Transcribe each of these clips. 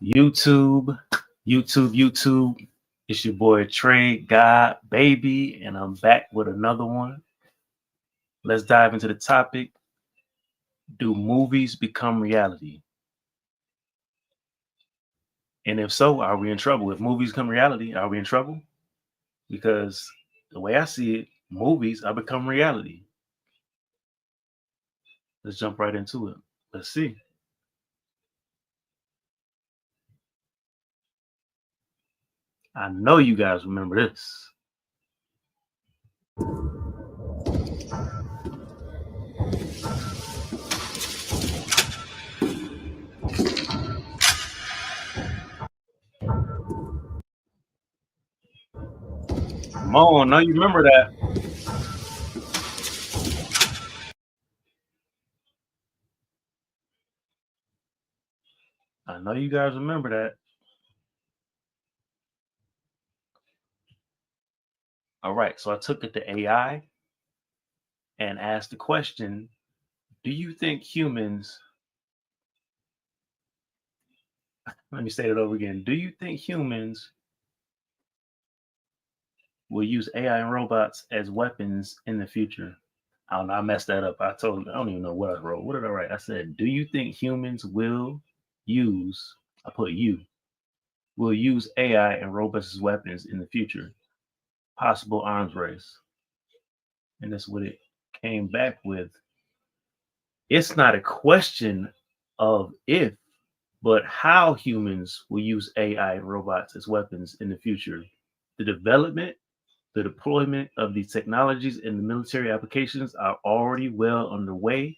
YouTube, YouTube. It's your boy Trey God Baby, and I'm back with another one. Let's dive into the topic. Do movies become reality? And if so, are we in trouble? If movies become reality, are we in trouble? Because the way I see it, movies are become reality. Let's jump right into it. Let's see. I know you guys remember this. Come on, I know you remember that. I know you guys remember that. All right, so I took it to AI and asked the question, do you think humans, let me say it over again, do you think humans will use AI and robots as weapons in the future? I don't know, I messed that up. I don't even know what I wrote. What did I write? I said, do you think humans will use, I put you, will use AI and robots as weapons in the future? Possible arms race. And that's what it came back with. It's not a question of if, but how humans will use AI and robots as weapons in the future. The development, the deployment of these technologies in the military applications are already well underway,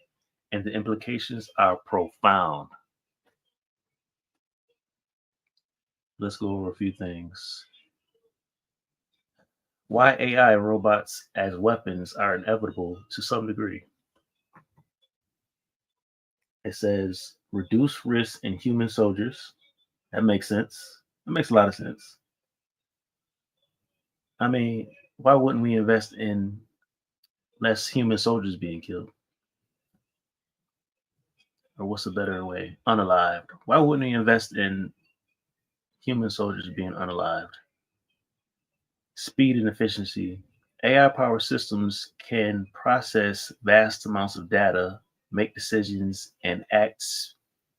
and the implications are profound. Let's go over a few things. Why AI and robots as weapons are inevitable to some degree. It says reduce risk in human soldiers. That makes sense. That makes a lot of sense. I mean, why wouldn't we invest in less human soldiers being killed? Or what's a better way? Unalived. Why wouldn't we invest in human soldiers being unalived? Speed and efficiency. AI powered systems can process vast amounts of data, make decisions, and act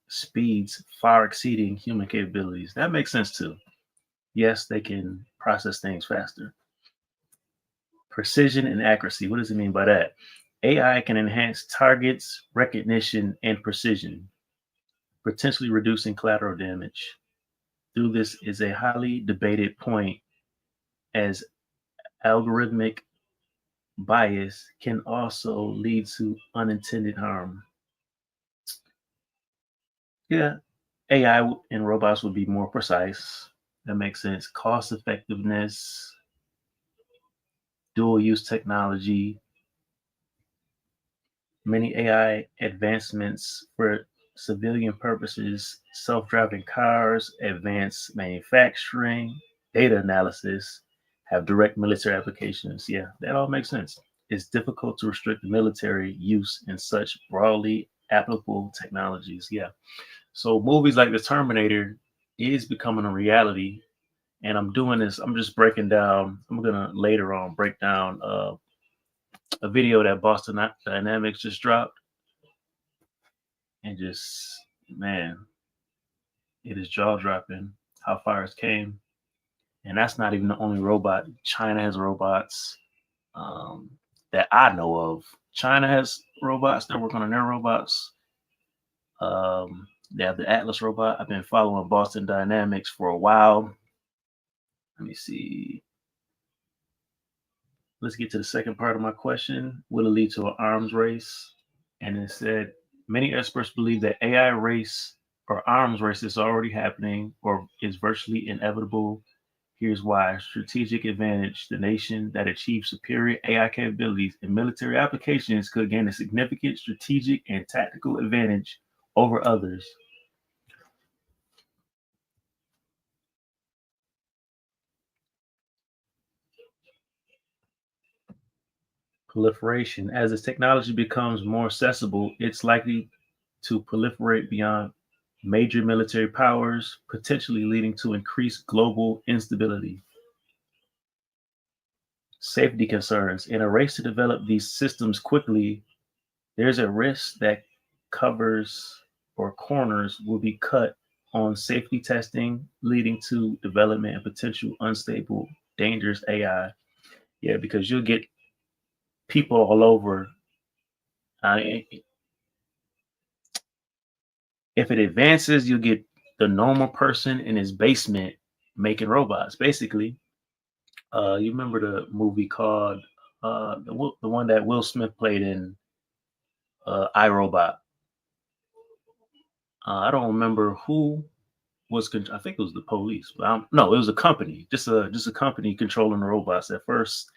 speeds far exceeding human capabilities. That makes sense too. Yes, they can process things faster. Precision and accuracy. What does it mean by that? AI can enhance targets, recognition, and precision, potentially reducing collateral damage. Through this is a highly debated point as algorithmic bias can also lead to unintended harm. Yeah, AI and robots would be more precise. That makes sense. Cost effectiveness, dual use technology, many AI advancements for civilian purposes, self driving cars, advanced manufacturing, data analysis have direct military applications. Yeah, that all makes sense. It's difficult to restrict military use in such broadly applicable technologies. Yeah. So movies like the Terminator is becoming a reality. And I'm doing this, I'm just breaking down, I'm gonna later on break down a video that Boston Dynamics just dropped and just man, it is jaw dropping how far it's came. And that's not even the only robot. China has robots um, that I know of. China has robots. They're working on their robots. They have the Atlas robot. I've been following Boston Dynamics for a while. Let me see. Let's get to the second part of my question. Will it lead to an arms race? And it said many experts believe that AI race or arms race is already happening or is virtually inevitable. Here's why. Strategic advantage. The nation that achieves superior AI capabilities in military applications could gain a significant strategic and tactical advantage over others. Proliferation. As this technology becomes more accessible, it's likely to proliferate beyond. major military powers, potentially leading to increased global instability. Safety concerns. In a race to develop these systems quickly, there's a risk that covers or corners will be cut on safety testing, leading to development and potential unstable, dangerous AI. Yeah, because you'll get people all over. If it advances, you'll get the normal person in his basement making robots. Basically, you remember the movie called the one that Will Smith played in iRobot. I don't remember who was. I think it was the police. But no, it was a company. Just a company controlling the robots at first,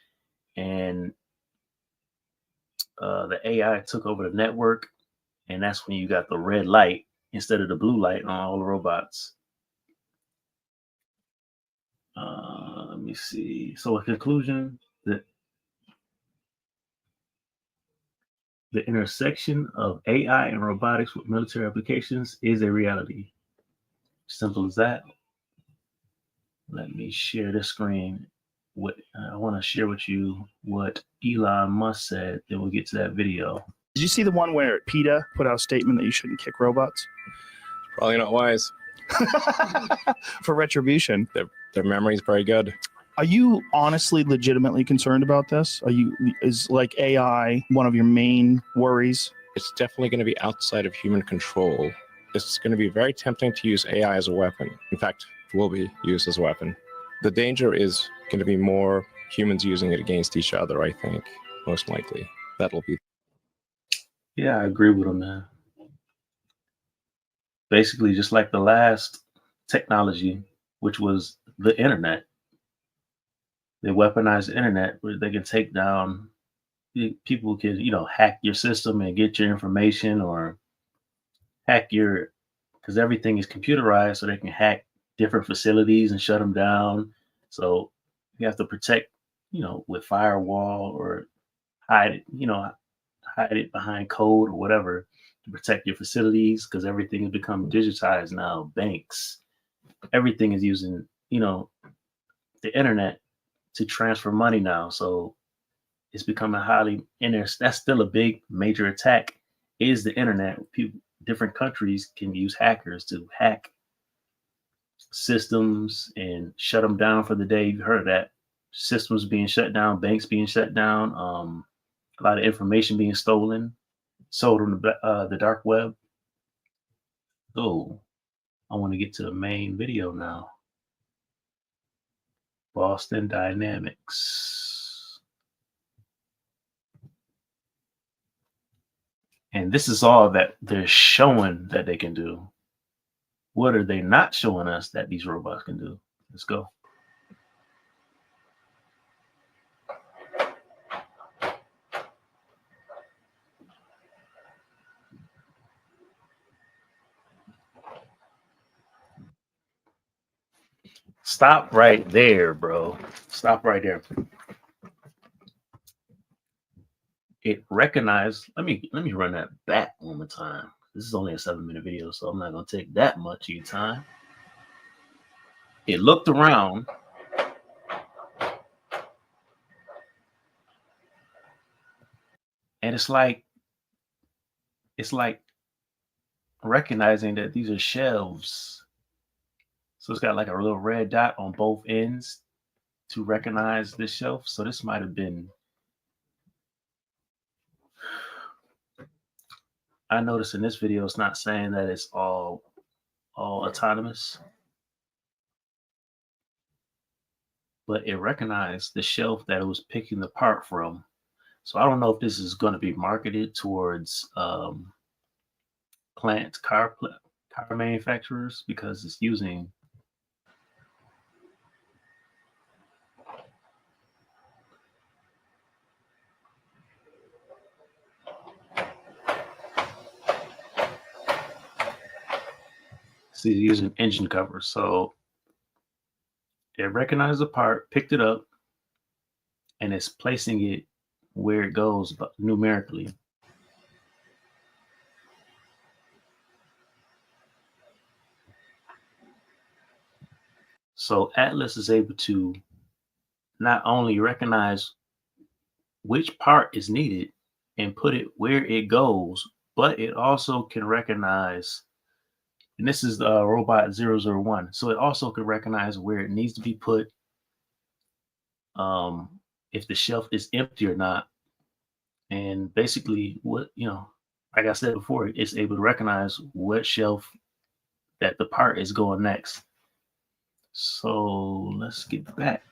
and the AI took over the network, and that's when you got the red light instead of the blue light on all the robots. Let me see. So, a conclusion that the intersection of AI and robotics with military applications is a reality. Simple as that. Let me share the screen. What I want to share with you what Elon Musk said. Then we'll get to that video. Did you see the one where PETA put out a statement that you shouldn't kick robots? Probably not wise. For retribution. Their memory is very good. Are you honestly, legitimately concerned about this? Is like AI one of your main worries? It's definitely going to be outside of human control. It's going to be very tempting to use AI as a weapon. In fact, it will be used as a weapon. The danger is going to be more humans using it against each other, I think, most likely. That'll be. Yeah, I agree with him, man. Basically, just like the last technology, which was the internet. They weaponize the internet where they can take down people can, hack your system and get your information or hack because everything is computerized, so they can hack different facilities and shut them down. So you have to protect, with firewall or hide it behind code or whatever to protect your facilities because everything has become digitized now. Banks, everything is using, the internet to transfer money now. So it's becoming that's still a big major attack is the internet. Different countries can use hackers to hack systems and shut them down for the day. You've heard of that. Systems being shut down, banks being shut down, a lot of information being stolen, sold on the dark web. Oh, I want to get to the main video now. Boston Dynamics. And this is all that they're showing that they can do. What are they not showing us that these robots can do? Let's go. Stop right there, bro. Stop right there. It recognized. Let me run that back one more time. This is only a 7-minute video, so I'm not gonna take that much of your time. It looked around. And it's like recognizing that these are shelves. So it's got like a little red dot on both ends to recognize this shelf. So this might have been. I noticed in this video, it's not saying that it's all autonomous, but it recognized the shelf that it was picking the part from. So I don't know if this is going to be marketed towards car manufacturers because it's using. So he's using engine covers. So it recognized the part, picked it up, and it's placing it where it goes numerically. So Atlas is able to not only recognize which part is needed and put it where it goes, but it also can recognize, and this is the robot 001. So it also can recognize where it needs to be put, if the shelf is empty or not. And basically, what, like I said before, it's able to recognize what shelf that the part is going next. So let's get back.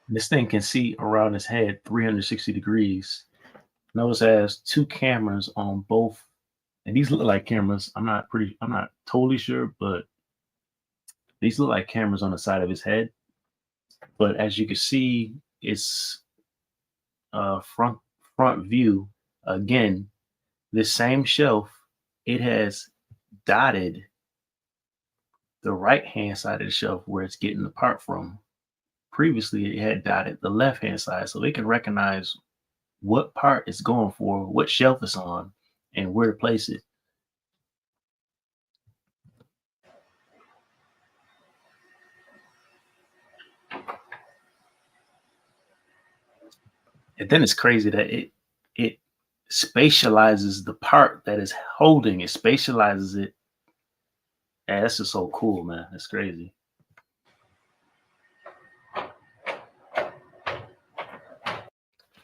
This thing can see around his head 360 degrees. Notice it has two cameras on both, and these look like cameras. I'm not totally sure, but these look like cameras on the side of his head. But as you can see, it's front view. Again, this same shelf, it has dotted the right hand side of the shelf where it's getting the part from. Previously, it had dotted the left hand side, so they can recognize what part it's going for, what shelf it's on, and where to place it. And then it's crazy that it spatializes the part that is holding it, spatializes it. Yeah, that's just so cool, man. That's crazy.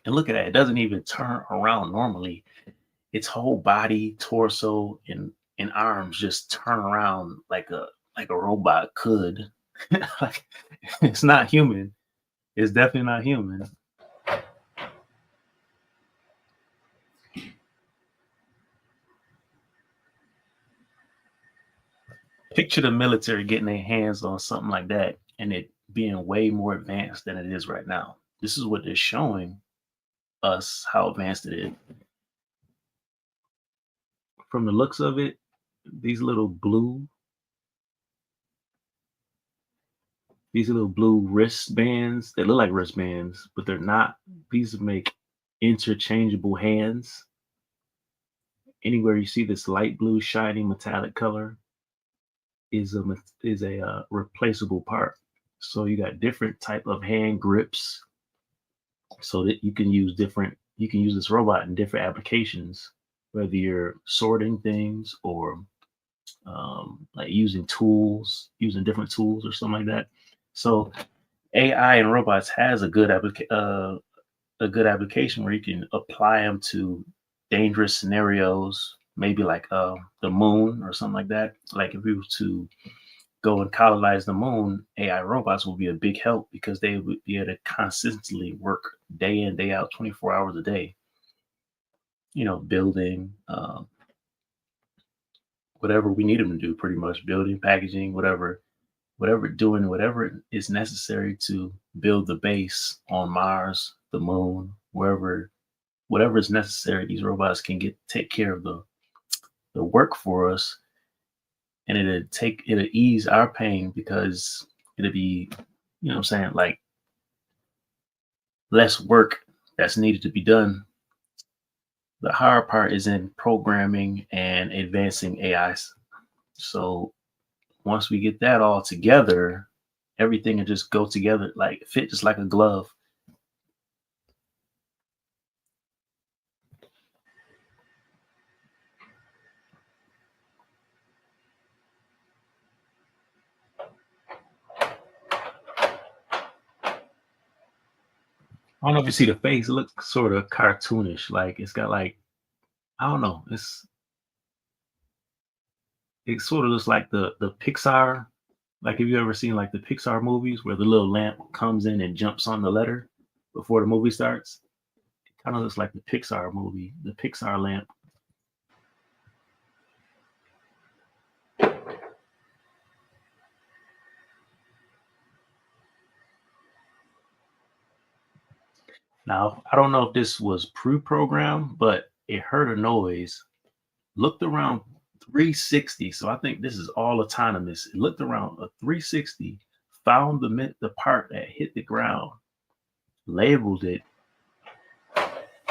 And look at that. It doesn't even turn around normally. Its whole body, torso, and arms just turn around like a robot could. Like, it's not human. It's definitely not human. Picture the military getting their hands on something like that and it being way more advanced than it is right now. This is what they're showing us, how advanced it is. From the looks of it, these little blue wristbands, they look like wristbands, but they're not. These make interchangeable hands. Anywhere you see this light blue shiny metallic color is a replaceable part. So you got different type of hand grips, so that you can use this robot in different applications, whether you're sorting things or like using different tools or something like that. So AI and robots has a good application where you can apply them to dangerous scenarios, maybe like the moon or something like that. Like if we were to go and colonize the moon, AI robots will be a big help because they would be able to consistently work day in, day out, 24 hours a day, building whatever we need them to do, pretty much building, packaging, whatever is necessary to build the base on Mars, the moon, whatever is necessary. These robots can take care of the work for us, and it'll ease our pain because it'll be, what I'm saying, like less work that's needed to be done. The hard part is in programming and advancing AIs. So once we get that all together, everything will just go together, like fit just like a glove. I don't know if you see the face. It looks sort of cartoonish. Like it's got like, I don't know. It sort of looks like the Pixar. Like, have you ever seen like the Pixar movies where the little lamp comes in and jumps on the letter before the movie starts? It kind of looks like the Pixar movie, the Pixar lamp. Now, I don't know if this was pre-programmed, but it heard a noise, looked around 360. So I think this is all autonomous. It looked around a 360, found the part that hit the ground, labeled it,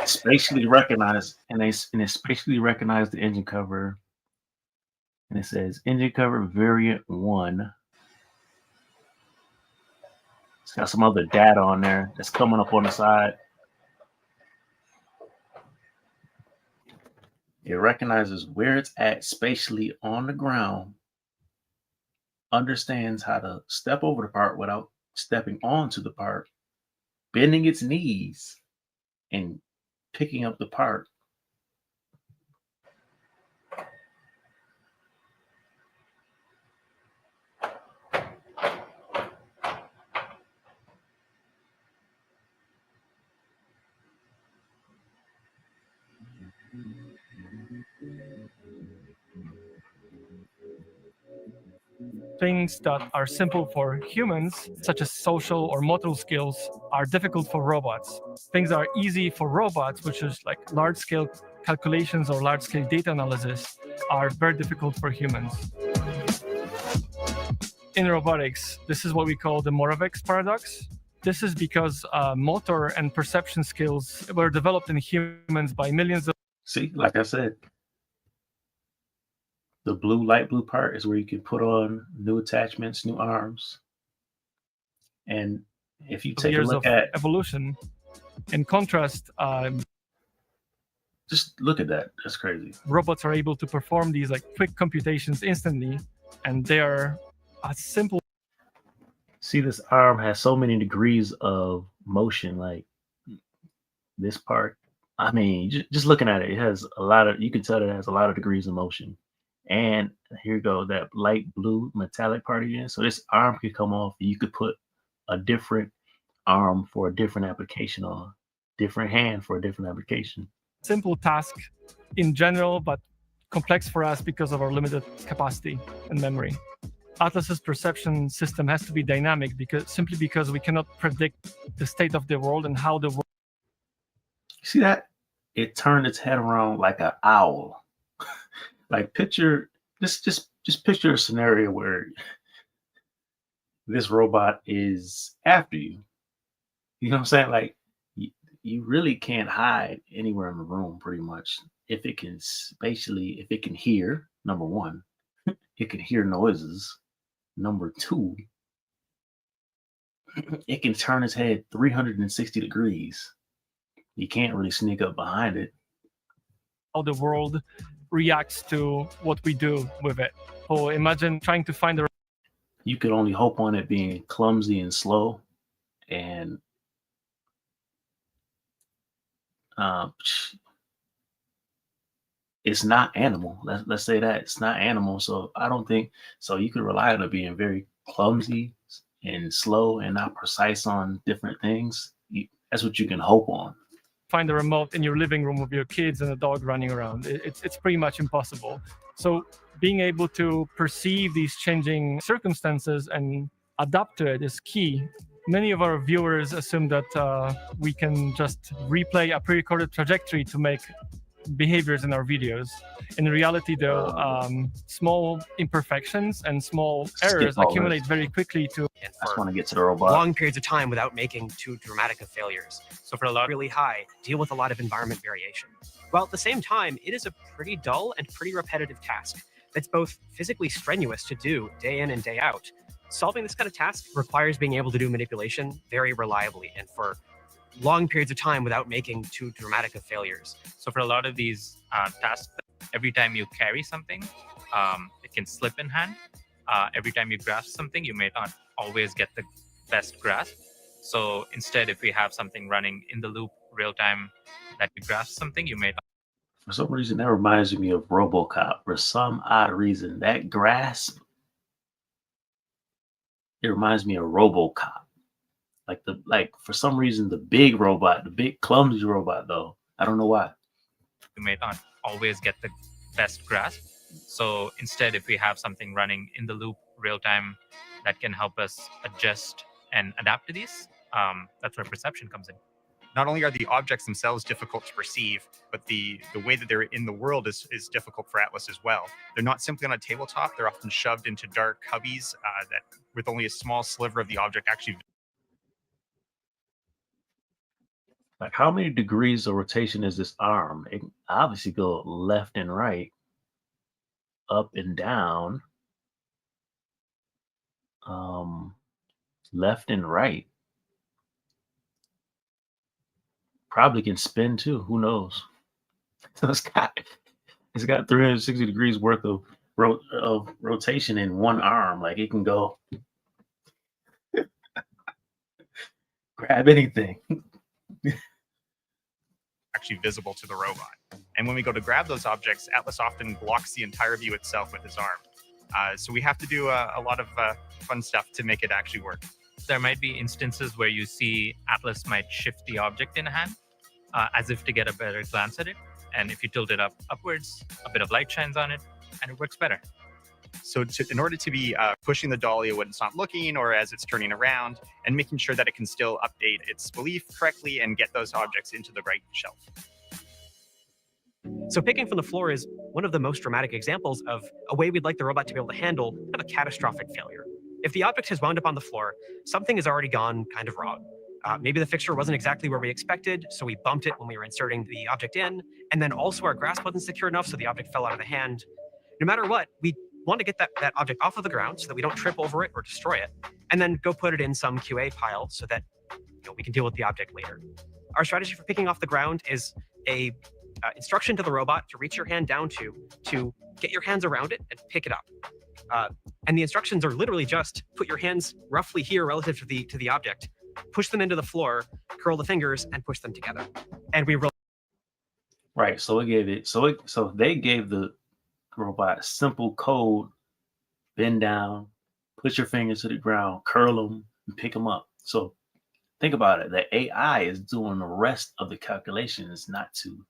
spatially recognized, and it spatially recognized the engine cover, and it says engine cover variant 1. It's got some other data on there that's coming up on the side. It recognizes where it's at spatially on the ground, understands how to step over the part without stepping onto the part, bending its knees, and picking up the part. Things that are simple for humans, such as social or motor skills, are difficult for robots. Things that are easy for robots, which is like large-scale calculations or large-scale data analysis, are very difficult for humans. In robotics, this is what we call the Moravec's paradox. This is because motor and perception skills were developed in humans by millions of... See, like I said, the light blue part is where you can put on new attachments, new arms. And if you take a years look of at evolution. In contrast, just look at that. That's crazy. robots are able to perform these like quick computations instantly, and they are a simple... See, this arm has so many degrees of motion. Like this part, I mean, just looking at it, it has a lot of, you can tell it has a lot of degrees of motion. And here you go, that light blue metallic part again. So this arm could come off. You could put a different arm for a different application on, different hand for a different application. simple task in general, but complex for us because of our limited capacity and memory. Atlas's perception system has to be dynamic simply because we cannot predict the state of the world and how the world... See that? It turned its head around like an owl. Like picture, just picture a scenario where this robot is after you. You know what I'm saying? Like you really can't hide anywhere in the room pretty much. If it can spatially, if it can hear, number one, it can hear noises. Number two, it can turn its head 360 degrees. You can't really sneak up behind it. how the world reacts to what we do with it. So imagine trying to find the... You could only hope on it being clumsy and slow, and it's not animal. Let's say that it's not animal. So I don't think so. You could rely on it being very clumsy and slow and not precise on different things. That's what you can hope on. Find the remote in your living room with your kids and a dog running around. It's pretty much impossible. So being able to perceive these changing circumstances and adapt to it is key. Many of our viewers assume that we can just replay a pre-recorded trajectory to make behaviors in our videos. In reality, though, small imperfections and small errors accumulate very quickly to... I just want to get to the robot. Long periods of time without making too dramatic of failures. So for a lot really high, deal with a lot of environment variation. While at the same time, it is a pretty dull and pretty repetitive task that's both physically strenuous to do day in and day out. Solving this kind of task requires being able to do manipulation very reliably and for long periods of time without making too dramatic of failures. So for a lot of these tasks, every time you carry something, it can slip in hand. Every time you grasp something, you may not always get the best grasp. So instead, if we have something running in the loop real time that you grasp something, you may not. For some reason, that reminds me of RoboCop. For some odd reason, that grasp, it reminds me of RoboCop. Like for some reason, the big robot, the big clumsy robot, though. I don't know why. You may not always get the best grasp. So instead, if we have something running in the loop real time that can help us adjust and adapt to these, that's where perception comes in. Not only are the objects themselves difficult to perceive, but the way that they're in the world is difficult for Atlas as well. They're not simply on a tabletop. They're often shoved into dark cubbies that with only a small sliver of the object actually Like, how many degrees of rotation is this arm? It can obviously go left and right, up and down, um, left and right. Probably can spin too. Who knows? So it's got 360 degrees worth of rotation in one arm. Like it can go grab anything. Actually visible to the robot. And when we go to grab those objects, Atlas often blocks the entire view itself with his arm. So we have to do a lot of fun stuff to make it actually work. There might be instances where you see Atlas might shift the object in hand as if to get a better glance at it. And if you tilt it upwards, a bit of light shines on it, and it works better. So in order to be pushing the dolly when it's not looking or as it's turning around, and making sure that it can still update its belief correctly and get those objects into the right shelf. So picking from the floor is one of the most dramatic examples of a way we'd like the robot to be able to handle kind of a catastrophic failure. If the object has wound up on the floor, something has already gone kind of wrong. Maybe the fixture wasn't exactly where we expected, so we bumped it when we were inserting the object in, and then also our grasp wasn't secure enough, so the object fell out of the hand. No matter what, we want to get that object off of the ground so that we don't trip over it or destroy it, and then go put it in some QA pile so that we can deal with the object later. Our strategy for picking off the ground is a instruction to the robot to reach your hand down to get your hands around it and pick it up. And the instructions are literally just put your hands roughly here relative to the object, push them into the floor, curl the fingers, and push them together. And we Right. So they gave the robot simple code: bend down, put your fingers to the ground, curl them, and pick them up. So think about it. The AI is doing the rest of the calculations, not to,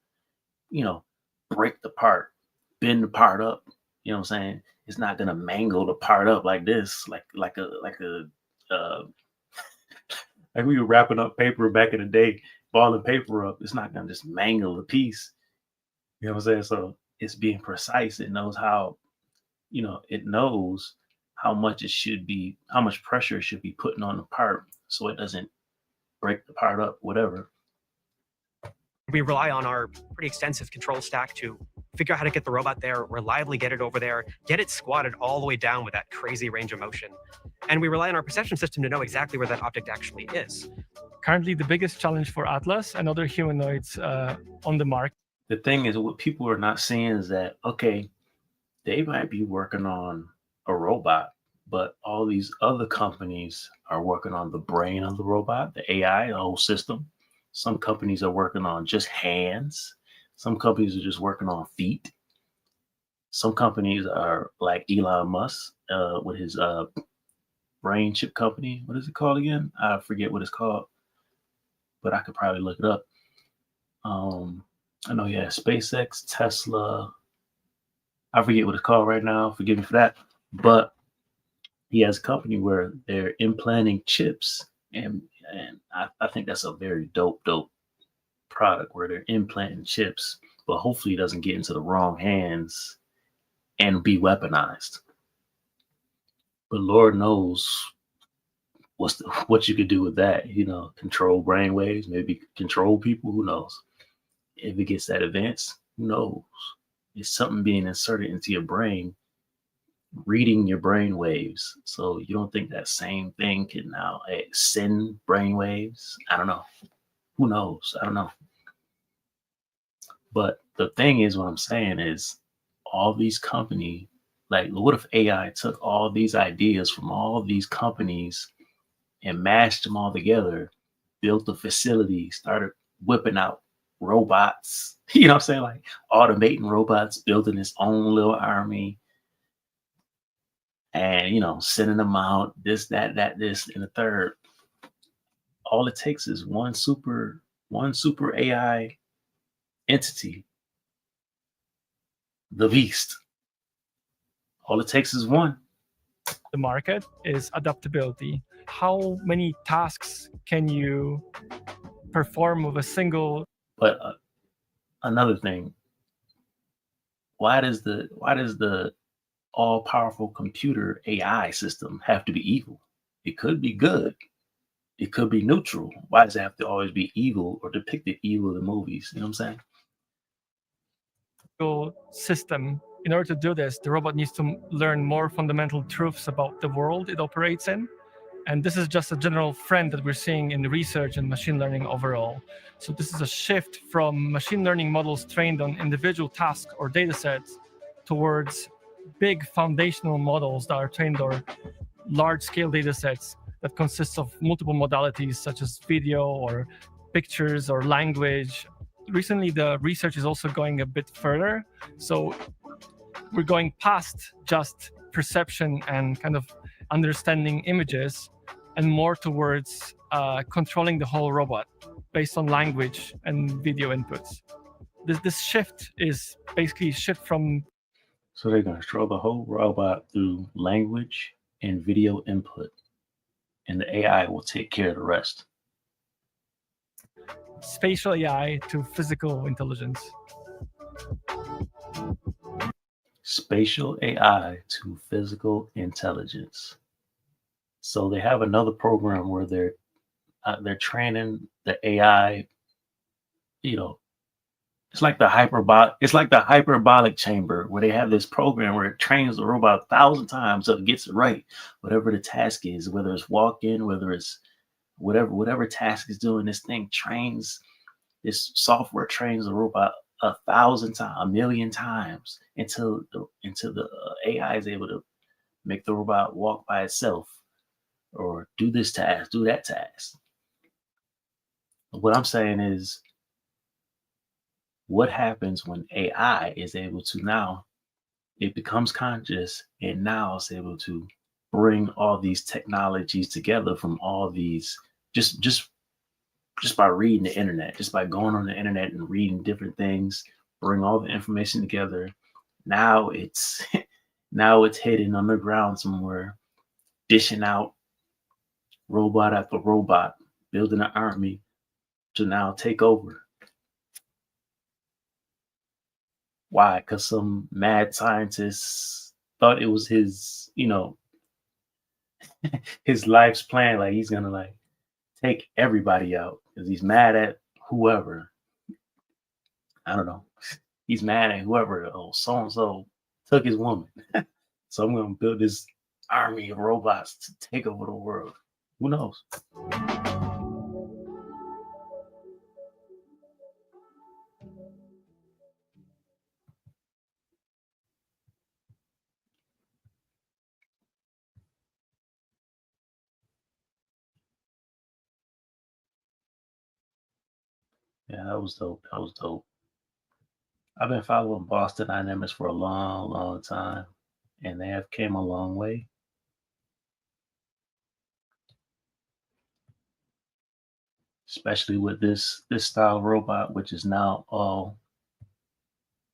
break the part, bend the part up. You know what I'm saying? It's not gonna mangle the part up like this, like we were wrapping up paper back in the day, balling paper up. It's not gonna just mangle the piece. You know what I'm saying? So it's being precise. It knows how, it knows how much pressure it should be putting on the part so it doesn't break the part up, whatever. We rely on our pretty extensive control stack to figure out how to get the robot there, reliably get it over there, get it squatted all the way down with that crazy range of motion. And we rely on our perception system to know exactly where that object actually is. Currently, the biggest challenge for Atlas and other humanoids on the market. The thing is, what people are not seeing is that, okay, they might be working on a robot, but all these other companies are working on the brain of the robot, the AI, the whole system. Some companies are working on just hands. Some companies are just working on feet. Some companies are like Elon Musk with his brain chip company. What is it called again? I forget what it's called, but I could probably look it up. I know, yeah, SpaceX, Tesla. I forget what it's called right now. Forgive me for that. But he has a company where they're implanting chips, and I think that's a very dope product where they're implanting chips, but hopefully it doesn't get into the wrong hands and be weaponized. But Lord knows what you could do with that. Control brainwaves, maybe control people. Who knows? If it gets that advanced, who knows? It's something being inserted into your brain, reading your brain waves. So you don't think that same thing can now send brain waves? I don't know. Who knows? I don't know. But the thing is, what I'm saying is, all these companies, like, what if AI took all these ideas from all these companies and mashed them all together, built a facility, started whipping out robots, you know what I'm saying? Like automating robots, building its own little army, and sending them out, this, that, this, and the third. All it takes is one super AI entity, the beast. All it takes is one. The market is adaptability. How many tasks can you perform with a single? But another thing, why does the all-powerful computer AI system have to be evil? It could be good. it could be neutral. Why does it have to always be evil or depicted evil in the movies? You know what I'm saying? System. In order to do this, the robot needs to learn more fundamental truths about the world it operates in. And this is just a general trend that we're seeing in research and machine learning overall. So this is a shift from machine learning models trained on individual tasks or data sets towards big foundational models that are trained on large-scale data sets that consists of multiple modalities such as video or pictures or language. Recently, the research is also going a bit further. So we're going past just perception and kind of understanding images and more towards controlling the whole robot based on language and video inputs. This shift is basically shift from. So they're going to control the whole robot through language and video input, and the AI will take care of the rest. Spatial AI to physical intelligence. Spatial AI to physical intelligence. So they have another program where they're training the AI. You know, it's like the hyperbolic chamber where they have this program where it trains the robot 1,000 times so it gets it right, whatever the task is, whether it's walking, whether it's whatever task is doing. This software trains the robot 1,000 times, 1,000,000 times until the AI is able to make the robot walk by itself or do this task, do that task. What I'm saying is, what happens when AI is able to now, it becomes conscious and now it's able to bring all these technologies together from all these, just by reading the internet, just by going on the internet and reading different things, bring all the information together. Now it's hidden underground somewhere, dishing out robot after robot, building an army to now take over. Why? Because some mad scientists thought it was his, his life's plan. Like he's gonna take everybody out because he's mad at whoever. I don't know. He's mad at whoever. Oh, so and so took his woman, so I'm gonna build this army of robots to take over the world. Who knows? Yeah, that was dope. That was dope. I've been following Boston Dynamics for a long, long time, and they have came a long way. Especially with this style robot, which is now all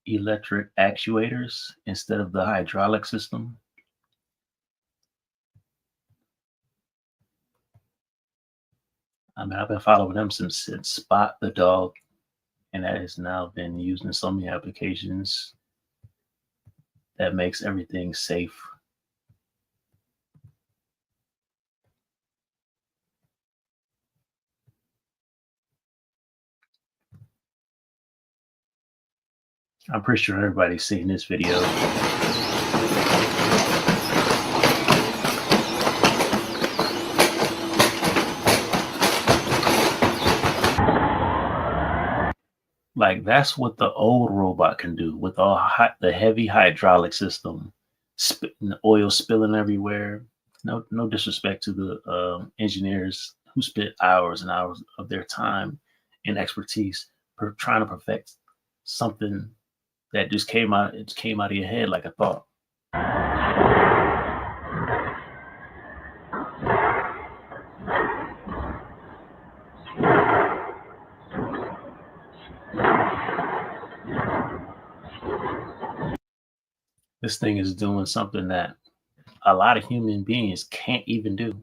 electric actuators instead of the hydraulic system. I mean, I've been following them since Spot the Dog, and that has now been used in so many applications that makes everything safe. I'm pretty sure everybody's seen this video. Like that's what the old robot can do with all the heavy hydraulic system, the oil spilling everywhere. No disrespect to the engineers who spent hours and hours of their time and expertise trying to perfect something that just came out. It came out of your head like a thought. This thing is doing something that a lot of human beings can't even do.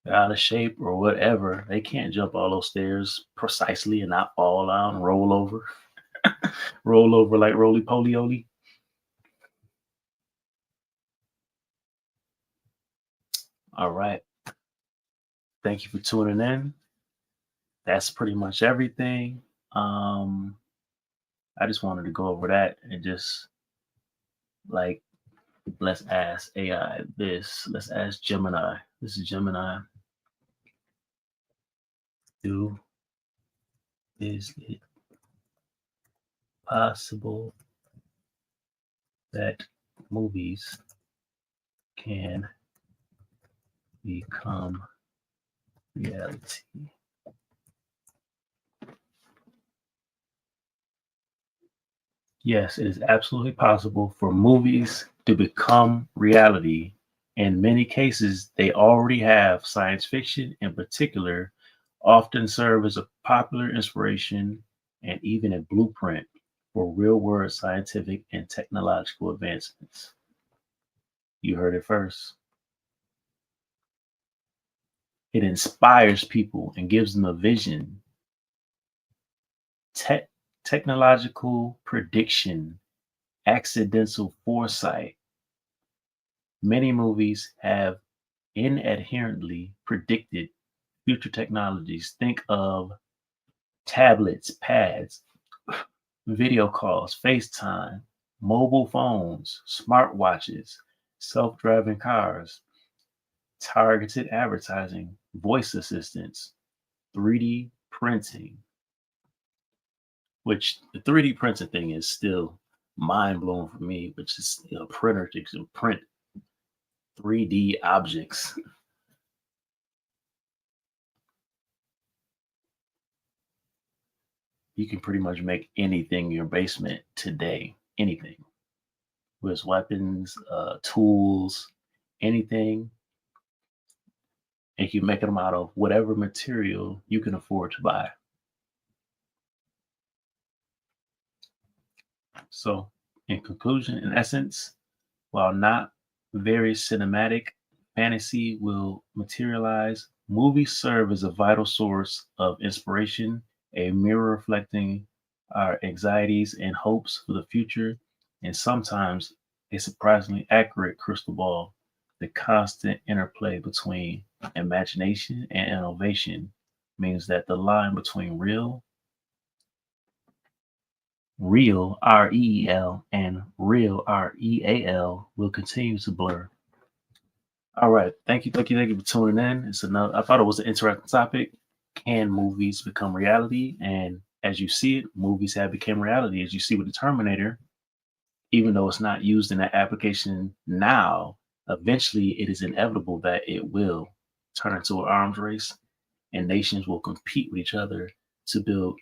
They're out of shape or whatever. They can't jump all those stairs precisely and not fall down and roll over. Roll over like roly poly. All right. Thank you for tuning in. That's pretty much everything. I just wanted to go over that and just like, let's ask AI this. Let's ask Gemini. This is Gemini. Is it possible that movies can become reality? Yes, it is absolutely possible for movies to become reality. In many cases, they already have. Science fiction, in particular, often serve as a popular inspiration and even a blueprint for real world scientific and technological advancements. You heard it first. It inspires people and gives them a vision. Technological prediction, accidental foresight. Many movies have inadvertently predicted future technologies. Think of tablets, pads, video calls, FaceTime, mobile phones, smartwatches, self-driving cars, targeted advertising, voice assistants, 3D printing, which the 3D printing thing is still mind blowing for me, which is a printer to print 3D objects. You can pretty much make anything in your basement today, anything. With weapons, tools, anything. And you make them out of whatever material you can afford to buy. So, in conclusion, in essence, while not very cinematic, fantasy will materialize. Movies serve as a vital source of inspiration, a mirror reflecting our anxieties and hopes for the future, and sometimes a surprisingly accurate crystal ball. The constant interplay between imagination and innovation means that the line between real REEL and real REAL will continue to blur. All right, thank you for tuning in. It's another. I thought it was an interesting topic. Can movies become reality? And as you see it, movies have become reality. As you see with the Terminator, even though it's not used in that application now, eventually it is inevitable that it will turn into an arms race, and nations will compete with each other to build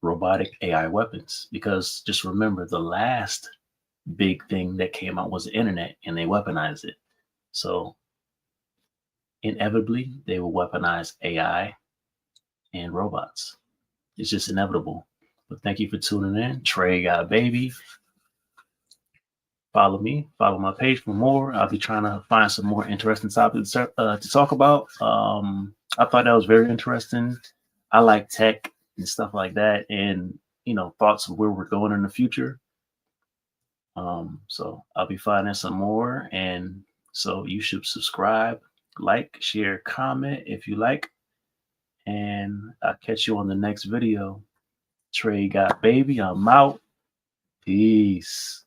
robotic AI weapons. Because just remember, the last big thing that came out was the internet, and they weaponized it. So inevitably, they will weaponize AI and robots. It's just inevitable. But thank you for tuning in. Trey got a baby. Follow me, follow my page for more. I'll be trying to find some more interesting topics to talk about. I thought that was very interesting. I like tech and stuff like that, and thoughts of where we're going in the future. So I'll be finding some more, and so you should subscribe, like, share, comment if you like, and I'll catch you on the next video. Trey got baby. I'm out. Peace.